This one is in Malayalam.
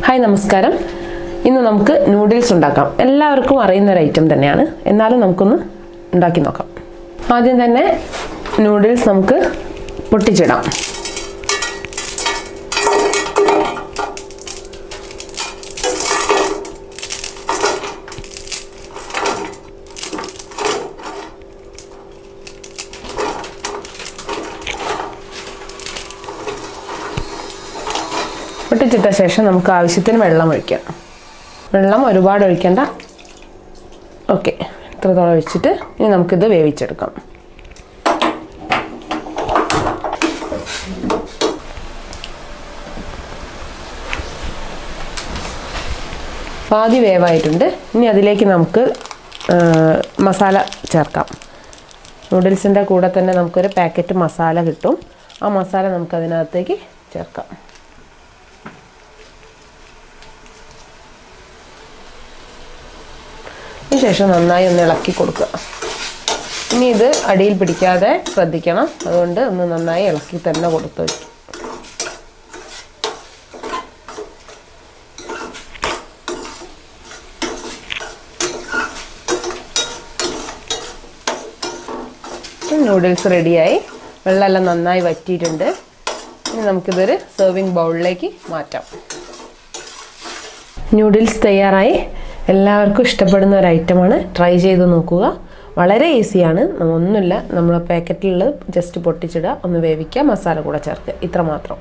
ഹായ് നമസ്കാരം. ഇന്ന് നമുക്ക് നൂഡിൽസ് ഉണ്ടാക്കാം. എല്ലാവർക്കും അറിയുന്ന ഒരു ഐറ്റം തന്നെയാണ്. എന്നാലും നമുക്കൊന്ന് ഉണ്ടാക്കി നോക്കാം. ആദ്യം തന്നെ നൂഡിൽസ് നമുക്ക് പൊട്ടിച്ചിടാം. പൊട്ടിച്ചിട്ട ശേഷം നമുക്ക് ആവശ്യത്തിന് വെള്ളം ഒഴിക്കാം. വെള്ളം ഒരുപാട് ഒഴിക്കേണ്ട. ഓക്കെ, ഇത്രത്തോളം ഒഴിച്ചിട്ട് ഇനി നമുക്കിത് വേവിച്ചെടുക്കാം. പാതി വേവായിട്ടുണ്ട്. ഇനി അതിലേക്ക് നമുക്ക് മസാല ചേർക്കാം. നൂഡിൽസിൻ്റെ കൂടെ തന്നെ നമുക്കൊരു പാക്കറ്റ് മസാല കിട്ടും. ആ മസാല നമുക്ക് അതിനകത്തേക്ക് ചേർക്കാം. ശേഷം നന്നായി ഒന്ന് ഇളക്കി കൊടുക്കുക. ഇനി ഇത് അടിയിൽ പിടിക്കാതെ ശ്രദ്ധിക്കണം. അതുകൊണ്ട് ഒന്ന് നന്നായി ഇളക്കി തന്നെ കൊടുത്തു വയ്ക്കും. നൂഡിൽസ് റെഡിയായി. വെള്ളമെല്ലാം നന്നായി വറ്റിയിട്ടുണ്ട്. ഇനി നമുക്കിതൊരു സെർവിങ് ബൗളിലേക്ക് മാറ്റാം. നൂഡിൽസ് തയ്യാറായി. എല്ലാവർക്കും ഇഷ്ടപ്പെടുന്ന ഒരു ഐറ്റമാണ്. ട്രൈ ചെയ്ത് നോക്കുക. വളരെ ഈസിയാണ്. ഒന്നുമില്ല, നമ്മൾ പാക്കറ്റിൽ ജസ്റ്റ് പൊട്ടിച്ചിടുക, ഒന്ന് വേവിക്കുക, മസാല കൂടെ ചേർക്കുക, ഇത്ര മാത്രം.